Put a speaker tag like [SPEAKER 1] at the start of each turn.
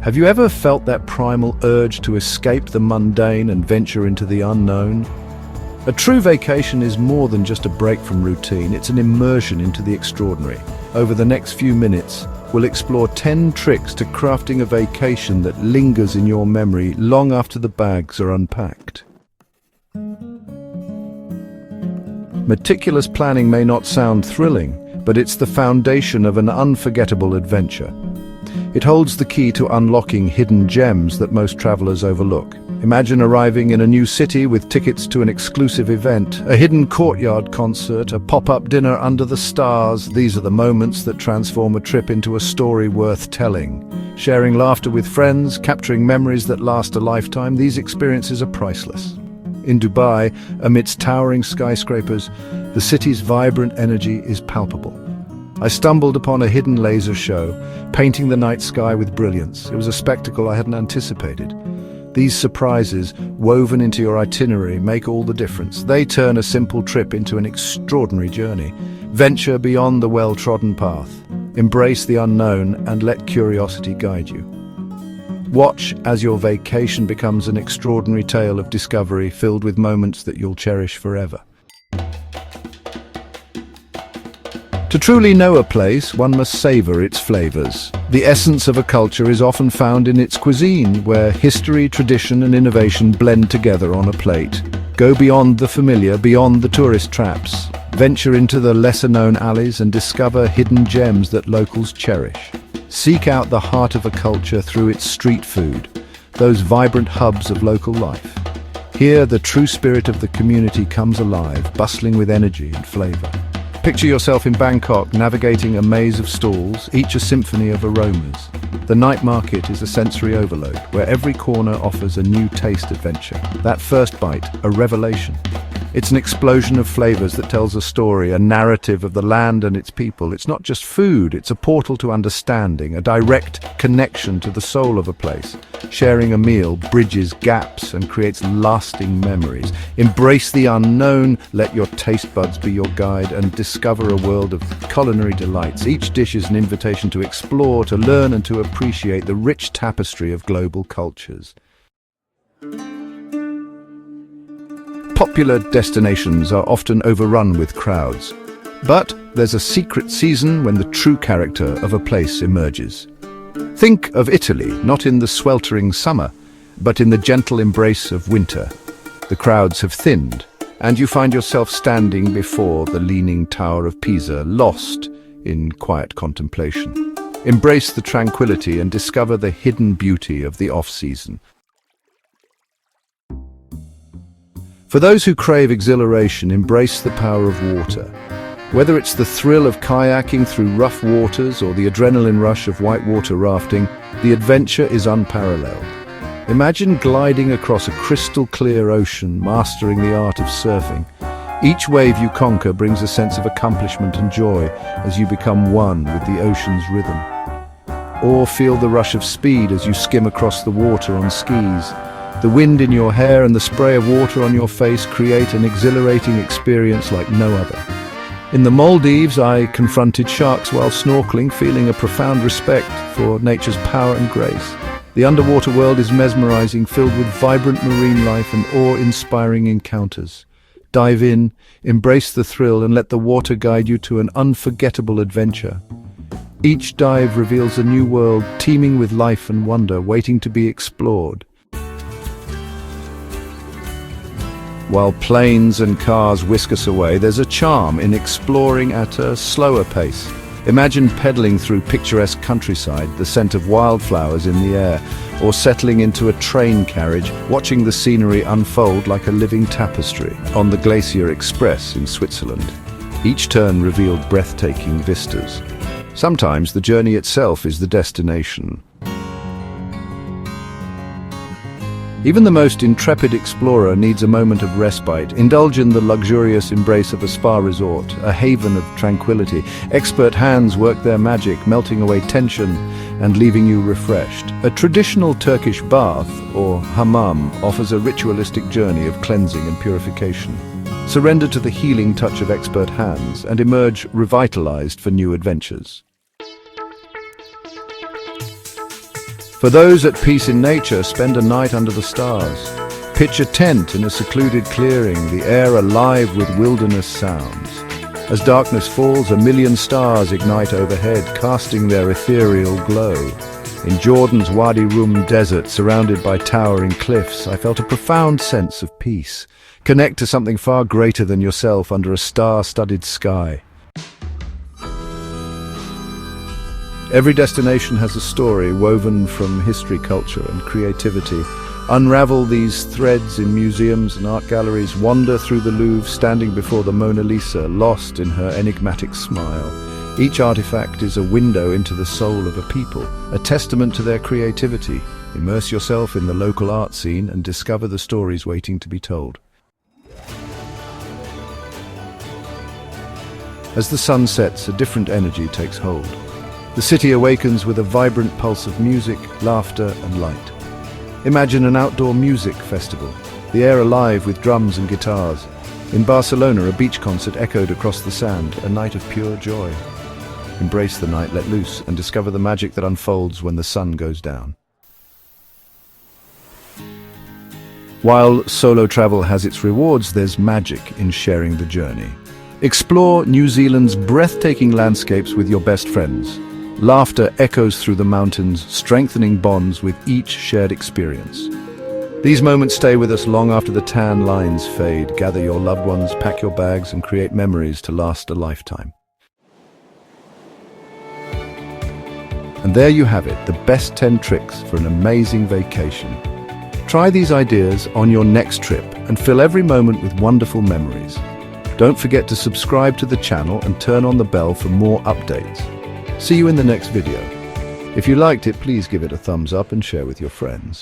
[SPEAKER 1] Have you ever felt that primal urge to escape the mundane and venture into the unknown? A true vacation is more than just a break from routine, it's an immersion into the extraordinary. Over the next few minutes, we'll explore 10 tricks to crafting a vacation that lingers in your memory long after the bags are unpacked. Meticulous planning may not sound thrilling, but it's the foundation of an unforgettable adventure. It holds the key to unlocking hidden gems that most travelers overlook. Imagine arriving in a new city with tickets to an exclusive event, a hidden courtyard concert, a pop-up dinner under the stars. These are the moments that transform a trip into a story worth telling. Sharing laughter with friends, capturing memories that last a lifetime, these experiences are priceless. In Dubai, amidst towering skyscrapers, the city's vibrant energy is palpable. I stumbled upon a hidden laser show, painting the night sky with brilliance. It was a spectacle I hadn't anticipated. These surprises, woven into your itinerary, make all the difference. They turn a simple trip into an extraordinary journey. Venture beyond the well-trodden path. Embrace the unknown and let curiosity guide you. Watch as your vacation becomes an extraordinary tale of discovery filled with moments that you'll cherish forever. To truly know a place, one must savor its flavors. The essence of a culture is often found in its cuisine, where history, tradition, and innovation blend together on a plate. Go beyond the familiar, beyond the tourist traps. Venture into the lesser-known alleys and discover hidden gems that locals cherish. Seek out the heart of a culture through its street food, those vibrant hubs of local life. Here, the true spirit of the community comes alive, bustling with energy and flavor. Picture yourself in Bangkok, navigating a maze of stalls, each a symphony of aromas. The night market is a sensory overload, where every corner offers a new taste adventure. That first bite, a revelation. It's an explosion of flavors that tells a story, a narrative of the land and its people. It's not just food, it's a portal to understanding, a direct connection to the soul of a place. Sharing a meal bridges gaps and creates lasting memories. Embrace the unknown, let your taste buds be your guide, and discover a world of culinary delights. Each dish is an invitation to explore, to learn, and to appreciate the rich tapestry of global cultures. Popular destinations are often overrun with crowds, but there's a secret season when the true character of a place emerges. Think of Italy, not in the sweltering summer, but in the gentle embrace of winter. The crowds have thinned, and you find yourself standing before the leaning Tower of Pisa, lost in quiet contemplation. Embrace the tranquility and discover the hidden beauty of the off-season. For those who crave exhilaration, embrace the power of water. Whether it's the thrill of kayaking through rough waters or the adrenaline rush of whitewater rafting, the adventure is unparalleled. Imagine gliding across a crystal-clear ocean, mastering the art of surfing. Each wave you conquer brings a sense of accomplishment and joy as you become one with the ocean's rhythm. Or feel the rush of speed as you skim across the water on skis. The wind in your hair and the spray of water on your face create an exhilarating experience like no other. In the Maldives, I confronted sharks while snorkeling, feeling a profound respect for nature's power and grace. The underwater world is mesmerizing, filled with vibrant marine life and awe-inspiring encounters. Dive in, embrace the thrill, and let the water guide you to an unforgettable adventure. Each dive reveals a new world teeming with life and wonder, waiting to be explored. While planes and cars whisk us away, there's a charm in exploring at a slower pace. Imagine pedaling through picturesque countryside, the scent of wildflowers in the air, or settling into a train carriage, watching the scenery unfold like a living tapestry on the Glacier Express in Switzerland. Each turn revealed breathtaking vistas. Sometimes the journey itself is the destination. Even the most intrepid explorer needs a moment of respite. Indulge in the luxurious embrace of a spa resort, a haven of tranquility. Expert hands work their magic, melting away tension and leaving you refreshed. A traditional Turkish bath, or hammam, offers a ritualistic journey of cleansing and purification. Surrender to the healing touch of expert hands and emerge revitalized for new adventures. For those at peace in nature, spend a night under the stars. Pitch a tent in a secluded clearing, the air alive with wilderness sounds. As darkness falls, a million stars ignite overhead, casting their ethereal glow. In Jordan's Wadi Rum desert, surrounded by towering cliffs, I felt a profound sense of peace. Connect to something far greater than yourself under a star-studded sky. Every destination has a story woven from history, culture, and creativity. Unravel these threads in museums and art galleries. Wander through the Louvre, standing before the Mona Lisa, lost in her enigmatic smile. Each artifact is a window into the soul of a people, a testament to their creativity. Immerse yourself in the local art scene and discover the stories waiting to be told. As the sun sets, a different energy takes hold. The city awakens with a vibrant pulse of music, laughter, and light. Imagine an outdoor music festival, the air alive with drums and guitars. In Barcelona, a beach concert echoed across the sand, a night of pure joy. Embrace the night, let loose, and discover the magic that unfolds when the sun goes down. While solo travel has its rewards, there's magic in sharing the journey. Explore New Zealand's breathtaking landscapes with your best friends. Laughter echoes through the mountains, strengthening bonds with each shared experience. These moments stay with us long after the tan lines fade. Gather your loved ones, pack your bags, and create memories to last a lifetime. And there you have it, the best 10 tricks for an amazing vacation. Try these ideas on your next trip and fill every moment with wonderful memories. Don't forget to subscribe to the channel and turn on the bell for more updates. See you in the next video. If you liked it, please give it a thumbs up and share with your friends.